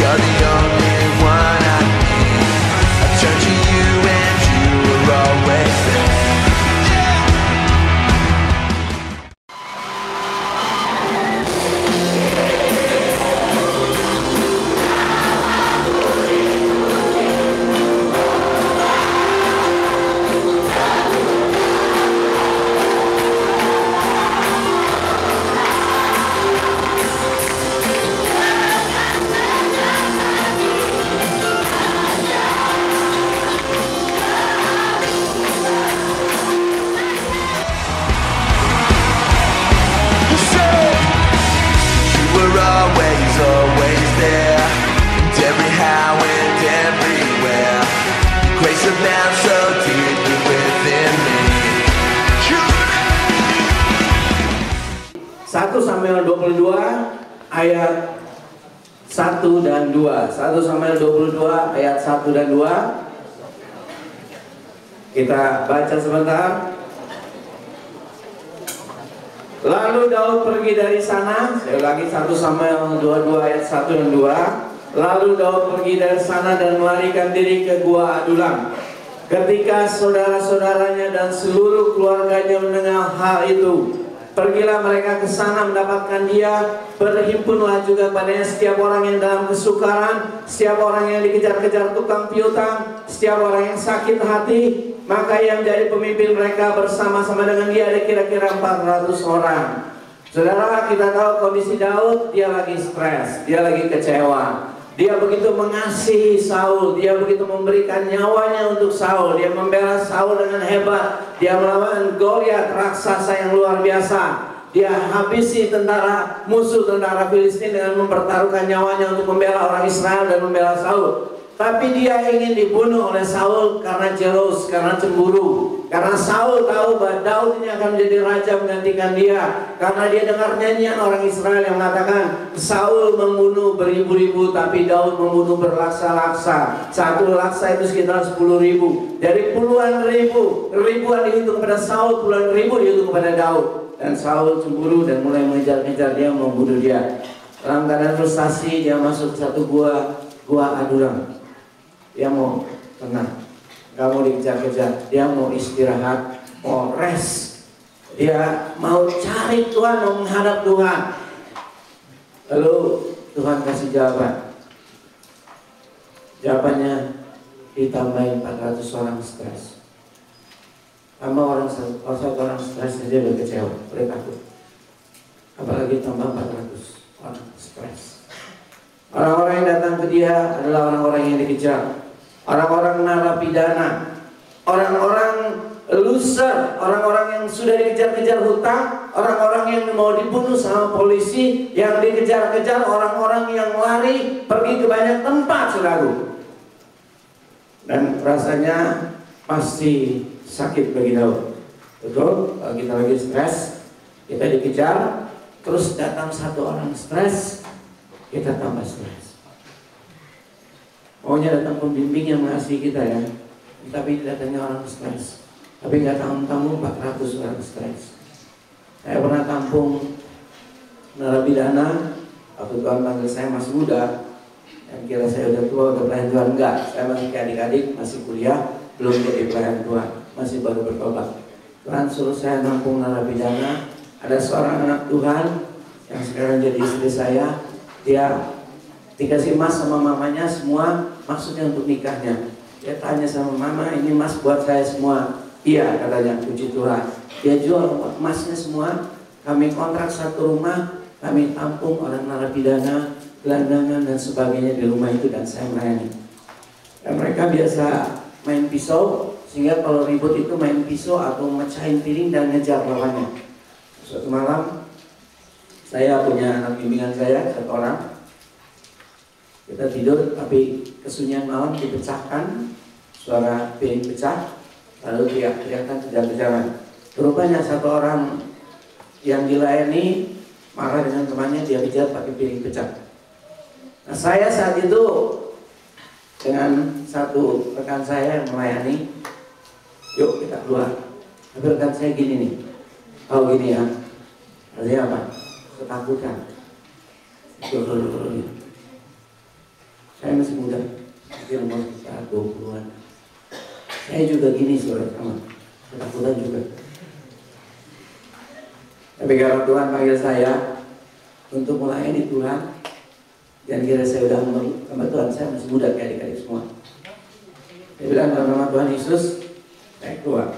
You're the only one I need. I turn to you and you were always there. Always there, and every how and everywhere. Grace abounds so deeply within me. 1 Samuel 22 ayat 1 dan 2. 1 Samuel 22 ayat 1 dan 2. Kita baca sebentar. Lalu Daud pergi dari sana. Saya ulangi 1 Samuel 22 ayat 1 dan 2. Lalu Daud pergi dari sana dan melarikan diri ke gua Adulam. Ketika saudara-saudaranya dan seluruh keluarganya mendengar hal itu, pergilah mereka ke sana mendapatkan dia. Berhimpunlah juga padanya setiap orang yang dalam kesukaran, setiap orang yang dikejar-kejar tukang piutang, setiap orang yang sakit hati. Maka yang menjadi pemimpin mereka bersama-sama dengan dia ada kira-kira 400 orang. Saudara, kita tahu kondisi Daud, dia lagi stres, dia lagi kecewa. Dia begitu mengasihi Saul, dia begitu memberikan nyawanya untuk Saul. Dia membela Saul dengan hebat. Dia melawan Goliat, raksasa yang luar biasa. Dia habisi musuh tentara Filistin dengan mempertaruhkan nyawanya untuk membela orang Israel dan membela Saul. Tapi dia ingin dibunuh oleh Saul karena jealous, karena cemburu. Karena Saul tahu bahwa Daud ini akan menjadi raja menggantikan dia. Karena dia dengar nyanyian orang Israel yang mengatakan Saul membunuh beribu-ribu, tapi Daud membunuh berlaksa-laksa. Satu laksa itu sekitar 10.000. Dari puluhan ribu, ribuan dihitung kepada Saul, puluhan ribu dihitung kepada Daud. Dan Saul cemburu dan mulai mengejar-ngejar dia, membunuh dia. Dalam keadaan frustasi, dia masuk ke satu gua Adulam. Dia mau tenang, gak mau dikejar-kejar. Dia mau istirahat, mau rest. Dia mau cari Tuhan, mau menghadap Tuhan. Lalu Tuhan kasih jawaban. Jawabannya ditambahin 400 orang stres. Tambah satu orang stres saja udah kecewa, udah takut. Apalagi tambah 400 orang stres. Orang-orang yang datang ke dia adalah orang-orang yang dikejar. Orang-orang narapidana, orang-orang loser, orang-orang yang sudah dikejar-kejar hutang, orang-orang yang mau dibunuh sama polisi, yang dikejar-kejar, orang-orang yang lari pergi ke banyak tempat, saudaraku. Dan rasanya pasti sakit bagi Daud. Betul, kalau kita lagi stres, kita dikejar, terus datang satu orang stres, kita tambah stres. Maunya datang pembimbing yang mengasihi kita ya, tapi datangnya orang stres. Tapi nggak tampung 400 orang stres. Saya pernah tampung narapidana waktu Tuhan panggil saya masih muda. Yang kira saya udah tua, udah pelayan Tuhan. Enggak, saya masih kayak adik-adik, masih kuliah, belum jadi pelayan Tuhan, masih baru bertobat. Tuhan suruh saya nampung narapidana. Ada seorang anak Tuhan yang sekarang jadi istri saya. Dia dikasih emas sama mamanya semua, maksudnya untuk nikahnya. Dia tanya sama mama, ini emas buat saya semua. Iya katanya, puji Tuhan. Dia jual emasnya semua. Kami kontrak satu rumah, kami tampung orang narapidana, gelandangan dan sebagainya di rumah itu, dan saya melayani. Dan mereka biasa main pisau, sehingga kalau ribut itu main pisau atau mecahin piring dan ngejar lawannya. Suatu malam saya punya anak bimbingan saya, satu orang. Kita tidur, tapi kesunyian malam dipecahkan, suara piring pecah, lalu teriak-teriakan kejar-kejaran. Rupanya satu orang yang dilayani marah dengan temannya, dia kejar pakai piring pecah. Nah, saya saat itu dengan satu rekan saya yang melayani, yuk kita keluar. Tapi rekan saya gini nih, oh gini ya, artinya apa? Ketakutan. Saya masih muda, mungkin umur sekitar 20-an. Saya juga gini saudara, sama ketakutan juga. Tapi kalau Tuhan panggil saya untuk melayani Tuhan, jangan kira saya udah sama Tuhan, saya masih muda kayak adik-adik semua. Saya bilang dalam nama Tuhan Yesus, saya keluar.